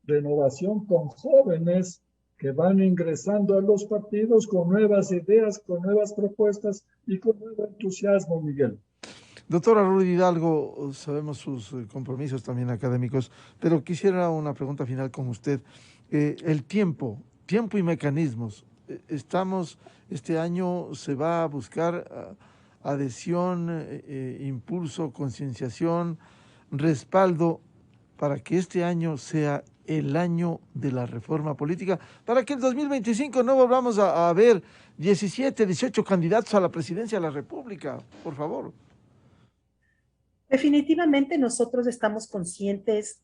renovación con jóvenes que van ingresando a los partidos con nuevas ideas, con nuevas propuestas y con nuevo entusiasmo, Miguel. Doctora Ruth Hidalgo, sabemos sus compromisos también académicos, pero quisiera una pregunta final con usted. El tiempo y mecanismos. Este año se va a buscar adhesión, impulso, concienciación, respaldo para que este año sea el año de la reforma política, para que en 2025 no volvamos a ver 17, 18 candidatos a la presidencia de la República, por favor. Definitivamente nosotros estamos conscientes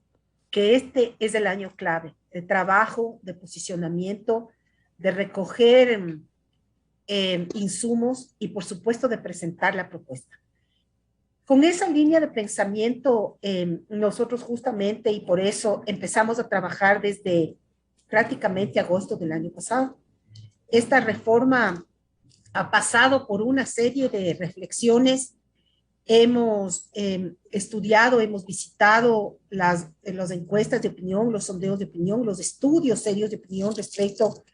que este es el año clave de trabajo, de posicionamiento, de recoger insumos y por supuesto de presentar la propuesta. Con esa línea de pensamiento, nosotros justamente y por eso empezamos a trabajar desde prácticamente agosto del año pasado. Esta reforma ha pasado por una serie de reflexiones. Hemos estudiado, hemos visitado las encuestas de opinión, los sondeos de opinión, los estudios serios de opinión respecto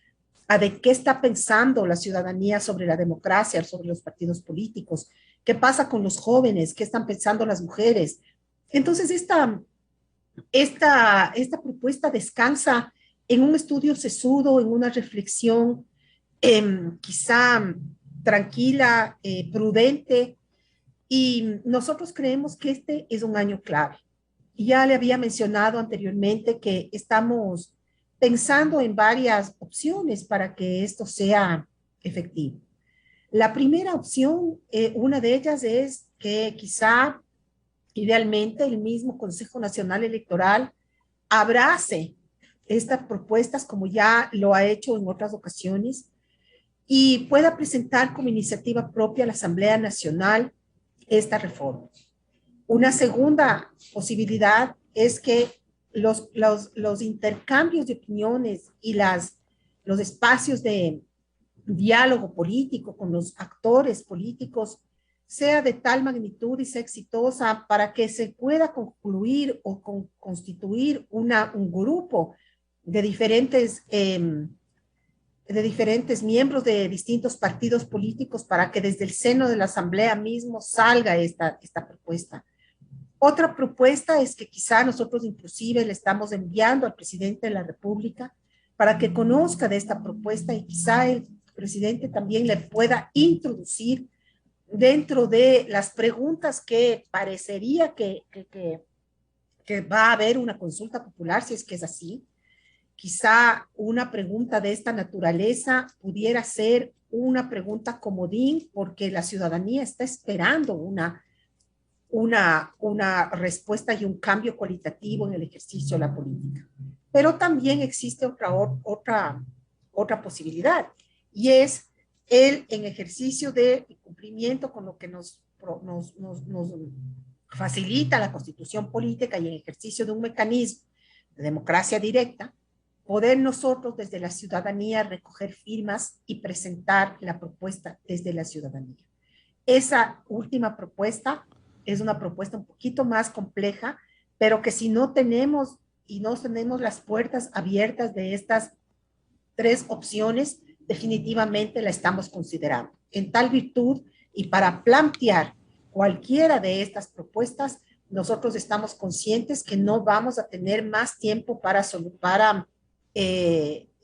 a de qué está pensando la ciudadanía sobre la democracia, sobre los partidos políticos, qué pasa con los jóvenes, qué están pensando las mujeres. Entonces, esta propuesta descansa en un estudio sesudo, en una reflexión quizá tranquila, prudente, y nosotros creemos que este es un año clave. Y ya le había mencionado anteriormente que estamos pensando en varias opciones para que esto sea efectivo. La primera opción, una de ellas es que quizá idealmente el mismo Consejo Nacional Electoral abrace estas propuestas como ya lo ha hecho en otras ocasiones y pueda presentar como iniciativa propia a la Asamblea Nacional esta reforma. Una segunda posibilidad es que los intercambios de opiniones y los espacios de diálogo político con los actores políticos sea de tal magnitud y sea exitosa para que se pueda concluir o constituir un grupo de diferentes miembros de distintos partidos políticos para que desde el seno de la Asamblea mismo salga esta propuesta. Otra propuesta es que quizá nosotros inclusive le estamos enviando al presidente de la República para que conozca de esta propuesta y quizá el presidente también le pueda introducir dentro de las preguntas que parecería que va a haber una consulta popular, si es que es así. Quizá una pregunta de esta naturaleza pudiera ser una pregunta comodín porque la ciudadanía está esperando una respuesta y un cambio cualitativo en el ejercicio de la política. Pero también existe otra posibilidad y es en ejercicio de cumplimiento con lo que nos facilita la Constitución política y en ejercicio de un mecanismo de democracia directa, poder nosotros desde la ciudadanía recoger firmas y presentar la propuesta desde la ciudadanía. Esa última propuesta es una propuesta un poquito más compleja, pero que si no tenemos las puertas abiertas de estas 3 opciones, definitivamente la estamos considerando. En tal virtud y para plantear cualquiera de estas propuestas, nosotros estamos conscientes que no vamos a tener más tiempo para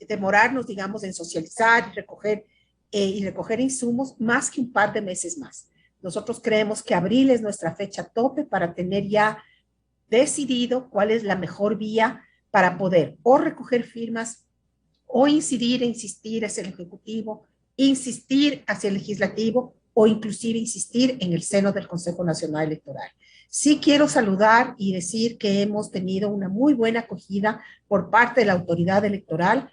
demorarnos, digamos, en socializar y recoger insumos más que un par de meses más. Nosotros creemos que abril es nuestra fecha tope para tener ya decidido cuál es la mejor vía para poder o recoger firmas o insistir hacia el Ejecutivo, insistir hacia el Legislativo o inclusive insistir en el seno del Consejo Nacional Electoral. Sí quiero saludar y decir que hemos tenido una muy buena acogida por parte de la autoridad electoral.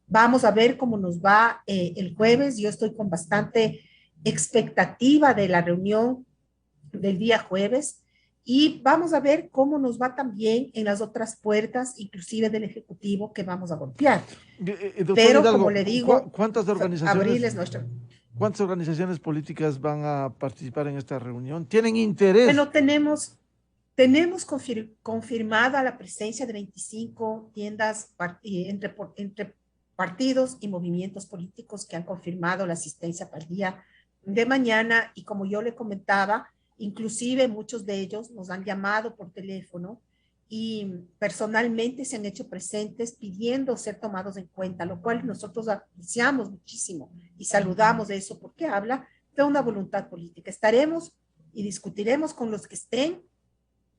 Vamos a ver cómo nos va el jueves. Yo estoy con bastante expectativa de la reunión del día jueves y vamos a ver cómo nos va también en las otras puertas, inclusive del Ejecutivo, que vamos a golpear. Pero Hidalgo, como le digo, ¿cuántas abril es nuestro... ¿Cuántas organizaciones políticas van a participar en esta reunión? ¿Tienen interés? Bueno, tenemos confirmada la presencia de 25 tiendas entre partidos y movimientos políticos que han confirmado la asistencia para el día de mañana y como yo le comentaba, inclusive muchos de ellos nos han llamado por teléfono y personalmente se han hecho presentes pidiendo ser tomados en cuenta, lo cual nosotros apreciamos muchísimo y saludamos eso porque habla de una voluntad política. Estaremos y discutiremos con los que estén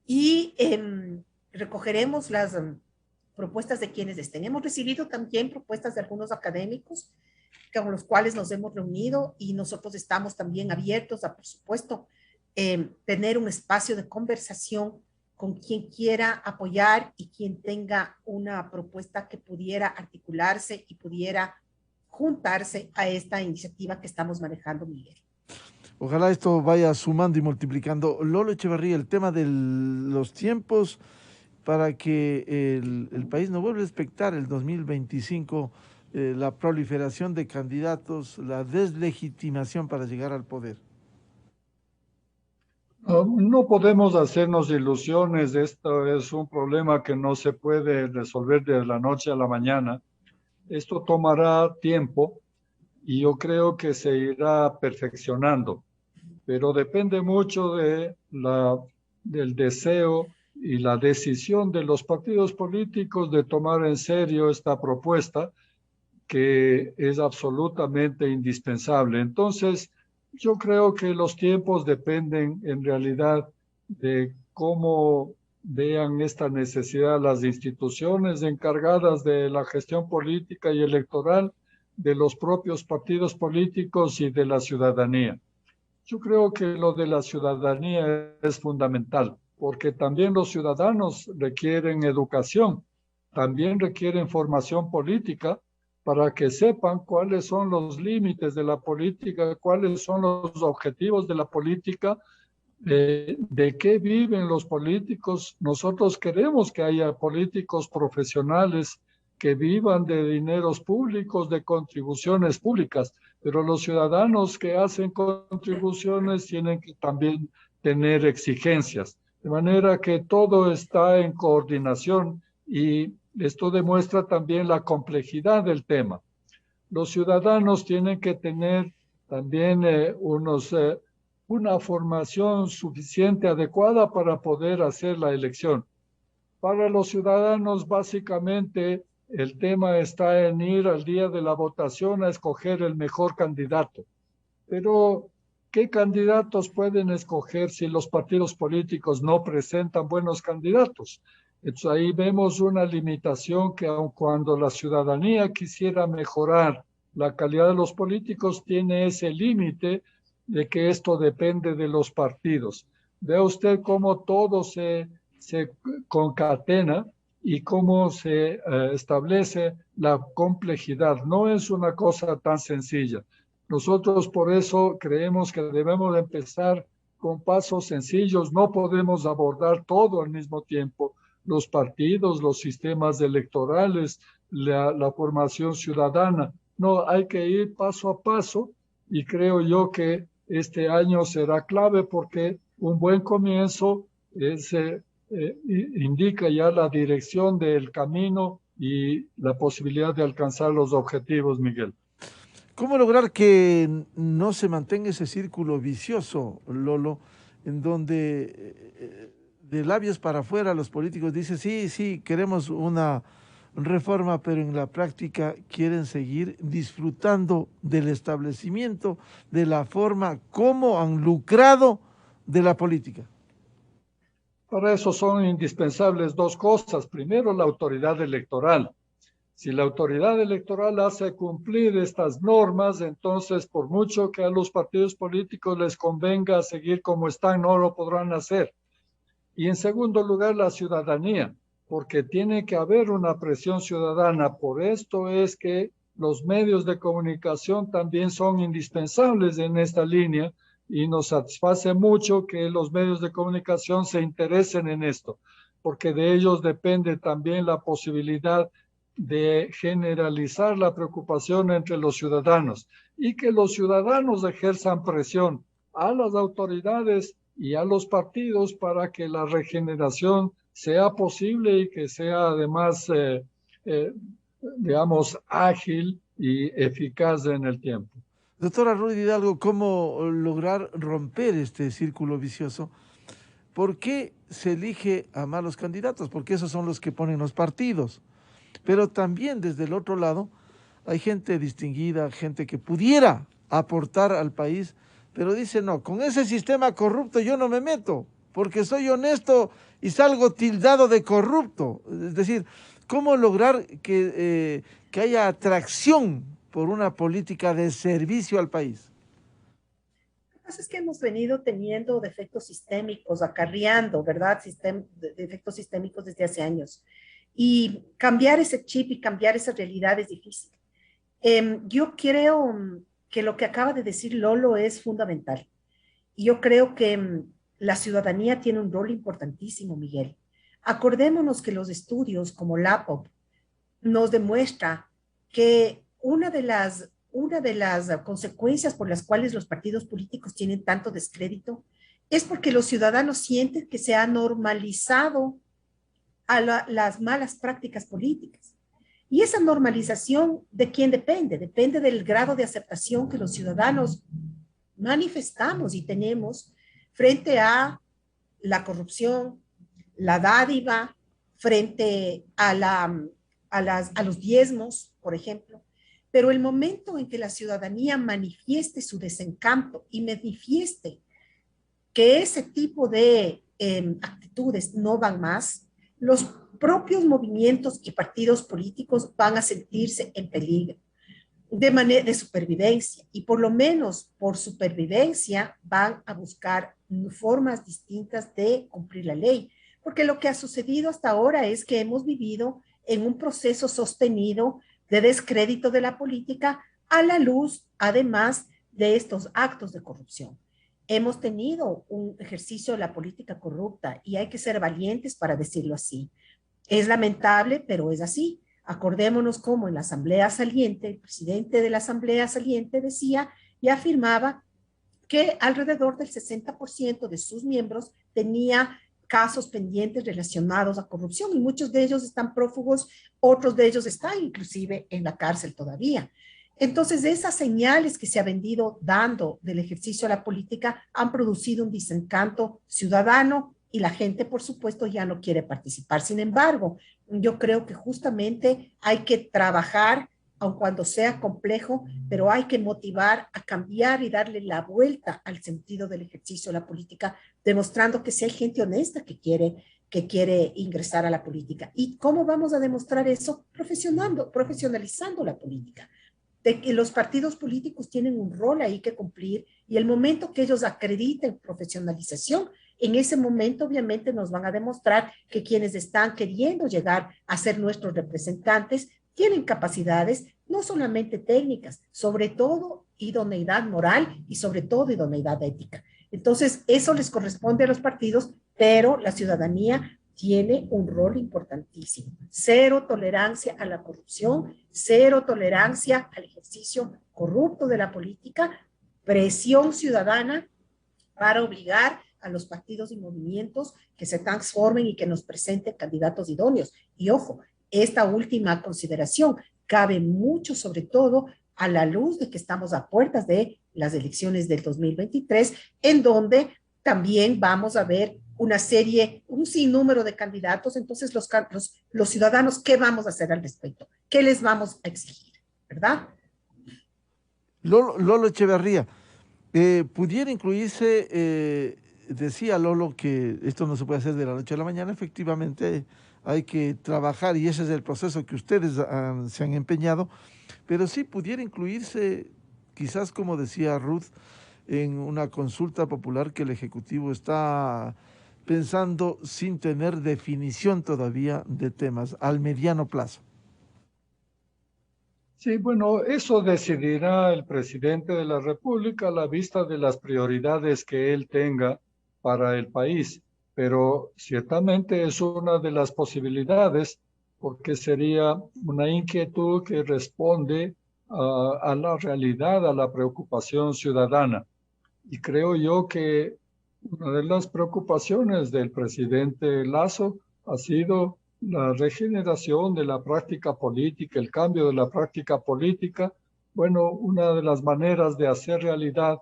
y recogeremos las propuestas de quienes estén. Hemos recibido también propuestas de algunos académicos con los cuales nos hemos reunido y nosotros estamos también abiertos a, por supuesto, tener un espacio de conversación con quien quiera apoyar y quien tenga una propuesta que pudiera articularse y pudiera juntarse a esta iniciativa que estamos manejando, Miguel. Ojalá esto vaya sumando y multiplicando. Lolo Echeverría, el tema de los tiempos para que el país no vuelva a expectar el 2025, la proliferación de candidatos, la deslegitimación para llegar al poder. No podemos hacernos ilusiones, esto es un problema que no se puede resolver de la noche a la mañana. Esto tomará tiempo y yo creo que se irá perfeccionando, pero depende mucho del deseo y la decisión de los partidos políticos de tomar en serio esta propuesta, que es absolutamente indispensable. Entonces, yo creo que los tiempos dependen en realidad de cómo vean esta necesidad las instituciones encargadas de la gestión política y electoral, de los propios partidos políticos y de la ciudadanía. Yo creo que lo de la ciudadanía es fundamental, porque también los ciudadanos requieren educación, también requieren formación política, para que sepan cuáles son los límites de la política, cuáles son los objetivos de la política, de qué viven los políticos. Nosotros queremos que haya políticos profesionales que vivan de dineros públicos, de contribuciones públicas, pero los ciudadanos que hacen contribuciones tienen que también tener exigencias, de manera que todo está en coordinación y esto demuestra también la complejidad del tema. Los ciudadanos tienen que tener también una formación suficiente, adecuada para poder hacer la elección. Para los ciudadanos, básicamente, el tema está en ir al día de la votación a escoger el mejor candidato. Pero, ¿qué candidatos pueden escoger si los partidos políticos no presentan buenos candidatos? Entonces ahí vemos una limitación que aun cuando la ciudadanía quisiera mejorar la calidad de los políticos, tiene ese límite de que esto depende de los partidos. Ve usted cómo todo se concatena y cómo se establece la complejidad. No es una cosa tan sencilla. Nosotros por eso creemos que debemos empezar con pasos sencillos. No podemos abordar todo al mismo tiempo. Los partidos, los sistemas electorales, la formación ciudadana. No, hay que ir paso a paso y creo yo que este año será clave porque un buen comienzo indica ya la dirección del camino y la posibilidad de alcanzar los objetivos, Miguel. ¿Cómo lograr que no se mantenga ese círculo vicioso, Lolo, en donde de labios para afuera los políticos dicen, sí, sí, queremos una reforma, pero en la práctica quieren seguir disfrutando del establecimiento, de la forma como han lucrado de la política? Para eso son indispensables dos cosas. Primero, la autoridad electoral. Si la autoridad electoral hace cumplir estas normas, entonces por mucho que a los partidos políticos les convenga seguir como están, no lo podrán hacer. Y en segundo lugar, la ciudadanía, porque tiene que haber una presión ciudadana. Por esto es que los medios de comunicación también son indispensables en esta línea y nos satisface mucho que los medios de comunicación se interesen en esto, porque de ellos depende también la posibilidad de generalizar la preocupación entre los ciudadanos y que los ciudadanos ejerzan presión a las autoridades y a los partidos para que la regeneración sea posible y que sea además, digamos, ágil y eficaz en el tiempo. Doctora Rudy Hidalgo, ¿cómo lograr romper este círculo vicioso? ¿Por qué se elige a malos candidatos? Porque esos son los que ponen los partidos. Pero también desde el otro lado hay gente distinguida, gente que pudiera aportar al país, pero dice, no, con ese sistema corrupto yo no me meto, porque soy honesto y salgo tildado de corrupto. Es decir, ¿cómo lograr que haya atracción por una política de servicio al país? Lo que pasa es que hemos venido teniendo defectos sistémicos, acarreando, ¿verdad? Defectos sistémicos desde hace años. Y cambiar ese chip y cambiar esa realidad es difícil. Yo creo que lo que acaba de decir Lolo es fundamental. Y yo creo que la ciudadanía tiene un rol importantísimo, Miguel. Acordémonos que los estudios como LAPOP nos demuestra que una de las consecuencias por las cuales los partidos políticos tienen tanto descrédito es porque los ciudadanos sienten que se ha normalizado a las malas prácticas políticas. Y esa normalización, ¿de quién depende? Depende del grado de aceptación que los ciudadanos manifestamos y tenemos frente a la corrupción, la dádiva, frente a los diezmos, por ejemplo. Pero el momento en que la ciudadanía manifieste su desencanto y manifieste que ese tipo de actitudes no van más, los propios movimientos y partidos políticos van a sentirse en peligro de supervivencia, y por lo menos por supervivencia van a buscar formas distintas de cumplir la ley, porque lo que ha sucedido hasta ahora es que hemos vivido en un proceso sostenido de descrédito de la política a la luz, además de estos actos de corrupción. Hemos tenido un ejercicio de la política corrupta y hay que ser valientes para decirlo así. Es lamentable, pero es así. Acordémonos cómo en la Asamblea Saliente, el presidente de la Asamblea Saliente decía y afirmaba que alrededor del 60% de sus miembros tenía casos pendientes relacionados a corrupción y muchos de ellos están prófugos, otros de ellos están inclusive en la cárcel todavía. Entonces, esas señales que se ha venido dando del ejercicio de la política han producido un desencanto ciudadano y la gente, por supuesto, ya no quiere participar. Sin embargo, yo creo que justamente hay que trabajar, aun cuando sea complejo, pero hay que motivar a cambiar y darle la vuelta al sentido del ejercicio de la política, demostrando que sí hay gente honesta que quiere ingresar a la política. ¿Y cómo vamos a demostrar eso? Profesionalizando la política. De que los partidos políticos tienen un rol ahí que cumplir y el momento que ellos acrediten profesionalización, en ese momento obviamente nos van a demostrar que quienes están queriendo llegar a ser nuestros representantes tienen capacidades no solamente técnicas, sobre todo idoneidad moral y sobre todo idoneidad ética. Entonces, eso les corresponde a los partidos, pero la ciudadanía tiene un rol importantísimo. Cero tolerancia a la corrupción, cero tolerancia al ejercicio corrupto de la política, presión ciudadana para obligar a los partidos y movimientos que se transformen y que nos presenten candidatos idóneos. Y ojo, esta última consideración cabe mucho, sobre todo a la luz de que estamos a puertas de las elecciones del 2023, en donde también vamos a ver una serie, un sinnúmero de candidatos. Entonces los ciudadanos, ¿qué vamos a hacer al respecto? ¿Qué les vamos a exigir? ¿Verdad? Lolo Echeverría, pudiera incluirse, decía Lolo que esto no se puede hacer de la noche a la mañana, efectivamente hay que trabajar y ese es el proceso que ustedes se han empeñado, pero sí pudiera incluirse, quizás como decía Ruth, en una consulta popular que el Ejecutivo está pensando sin tener definición todavía de temas al mediano plazo. Sí, bueno, eso decidirá el presidente de la República a la vista de las prioridades que él tenga para el país, pero ciertamente es una de las posibilidades porque sería una inquietud que responde a la realidad, a la preocupación ciudadana. Y creo yo que una de las preocupaciones del presidente Lasso ha sido la regeneración de la práctica política, el cambio de la práctica política. Bueno, una de las maneras de hacer realidad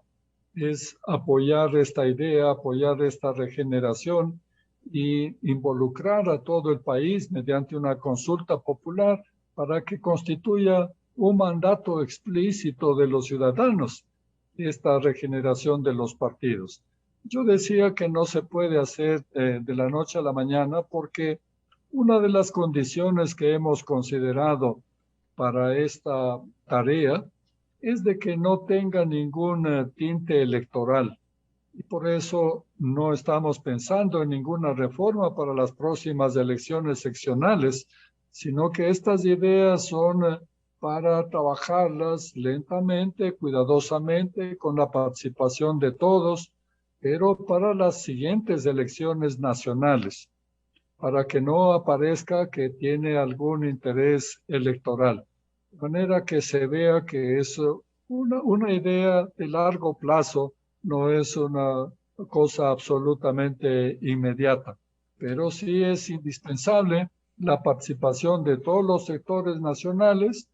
es apoyar esta idea, apoyar esta regeneración y involucrar a todo el país mediante una consulta popular para que constituya un mandato explícito de los ciudadanos esta regeneración de los partidos. Yo decía que no se puede hacer de la noche a la mañana porque una de las condiciones que hemos considerado para esta tarea es de que no tenga ningún tinte electoral. Y por eso no estamos pensando en ninguna reforma para las próximas elecciones seccionales, sino que estas ideas son para trabajarlas lentamente, cuidadosamente, con la participación de todos, pero para las siguientes elecciones nacionales, para que no aparezca que tiene algún interés electoral. De manera que se vea que es una idea de largo plazo, no es una cosa absolutamente inmediata, pero sí es indispensable la participación de todos los sectores nacionales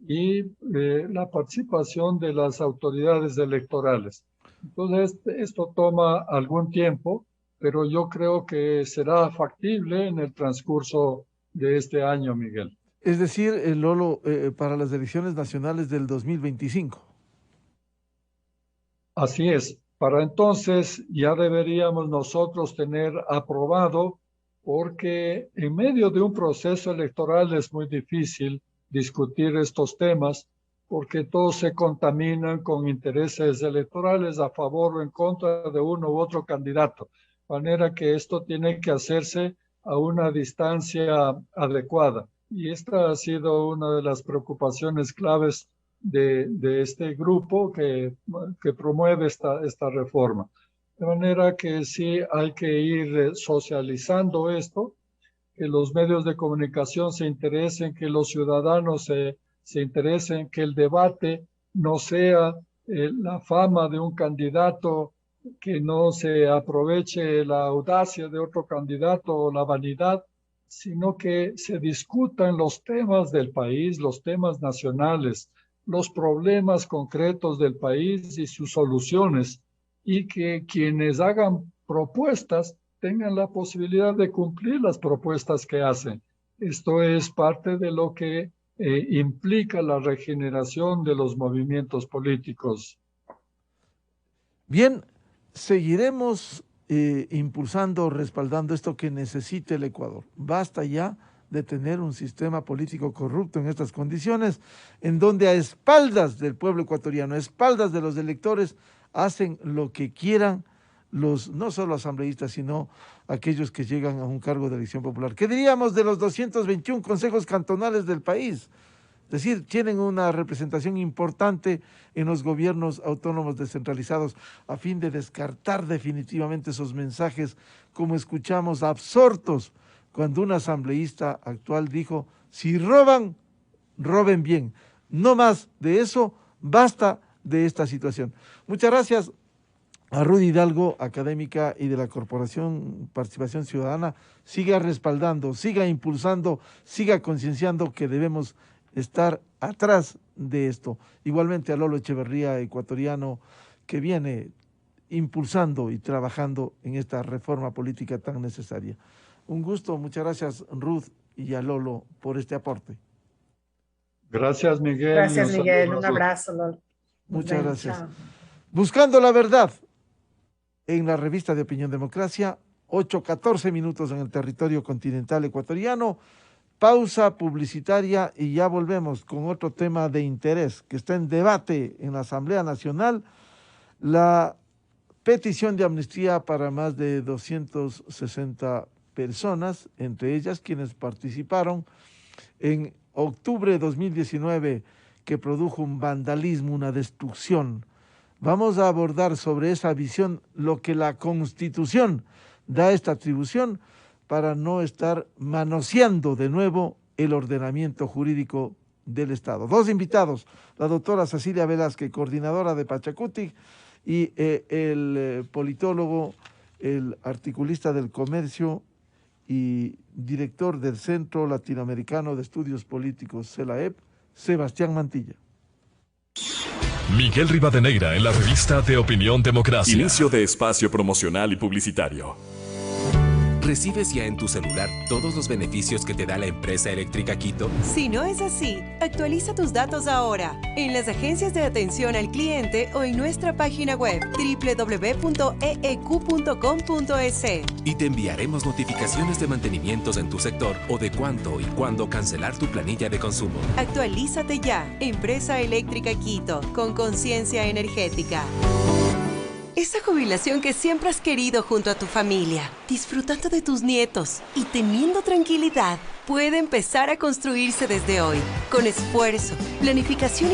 y la participación de las autoridades electorales. Entonces, esto toma algún tiempo, pero yo creo que será factible en el transcurso de este año, Miguel. Es decir, Lolo, para las elecciones nacionales del 2025. Así es. Para entonces ya deberíamos nosotros tener aprobado, porque en medio de un proceso electoral es muy difícil discutir estos temas, porque todos se contaminan con intereses electorales a favor o en contra de uno u otro candidato. De manera que esto tiene que hacerse a una distancia adecuada. Y esta ha sido una de las preocupaciones claves de este grupo que promueve esta reforma. De manera que sí hay que ir socializando esto, que los medios de comunicación se interesen, que los ciudadanos se interesen, que el debate no sea la fama de un candidato, que no se aproveche la audacia de otro candidato o la vanidad, sino que se discutan los temas del país, los temas nacionales, los problemas concretos del país y sus soluciones, y que quienes hagan propuestas tengan la posibilidad de cumplir las propuestas que hacen. Esto es parte de lo que implica la regeneración de los movimientos políticos. Bien, seguiremos impulsando, respaldando esto que necesita el Ecuador. Basta ya de tener un sistema político corrupto en estas condiciones, en donde a espaldas del pueblo ecuatoriano, a espaldas de los electores, hacen lo que quieran los no solo asambleístas, sino aquellos que llegan a un cargo de elección popular. ¿Qué diríamos de los 221 consejos cantonales del país? Es decir, tienen una representación importante en los gobiernos autónomos descentralizados a fin de descartar definitivamente esos mensajes, como escuchamos, absortos, cuando un asambleísta actual dijo, si roban, roben bien. No más de eso, basta de esta situación. Muchas gracias a Ruth Hidalgo, académica y de la Corporación Participación Ciudadana, siga respaldando, siga impulsando, siga concienciando que debemos estar atrás de esto. Igualmente a Lolo Echeverría, ecuatoriano, que viene impulsando y trabajando en esta reforma política tan necesaria. Un gusto, muchas gracias Ruth y a Lolo por este aporte. Gracias, Miguel. Gracias, Miguel. Un abrazo, Lolo. Muchas gracias. Buscando la verdad en la revista de Opinión Democracia, 8:14 minutos en el territorio continental ecuatoriano. Pausa publicitaria y ya volvemos con otro tema de interés que está en debate en la Asamblea Nacional, la petición de amnistía para más de 260 personas, entre ellas quienes participaron en octubre de 2019, que produjo un vandalismo, una destrucción. Vamos a abordar sobre esa visión lo que la Constitución da esta atribución para no estar manoseando de nuevo el ordenamiento jurídico del Estado. Dos invitados, la doctora Cecilia Velázquez, coordinadora de Pachacutic, y el politólogo, el articulista del comercio y director del Centro Latinoamericano de Estudios Políticos, CELAEP, Sebastián Mantilla. Miguel Rivadeneira en la revista de Opinión Democracia. Inicio de espacio promocional y publicitario. ¿Recibes ya en tu celular todos los beneficios que te da la empresa eléctrica Quito? Si no es así, actualiza tus datos ahora en las agencias de atención al cliente o en nuestra página web www.eeq.com.es. Y te enviaremos notificaciones de mantenimientos en tu sector o de cuánto y cuándo cancelar tu planilla de consumo. Actualízate ya, Empresa Eléctrica Quito, con conciencia energética. Esa jubilación que siempre has querido junto a tu familia, disfrutando de tus nietos y teniendo tranquilidad, puede empezar a construirse desde hoy, con esfuerzo, planificación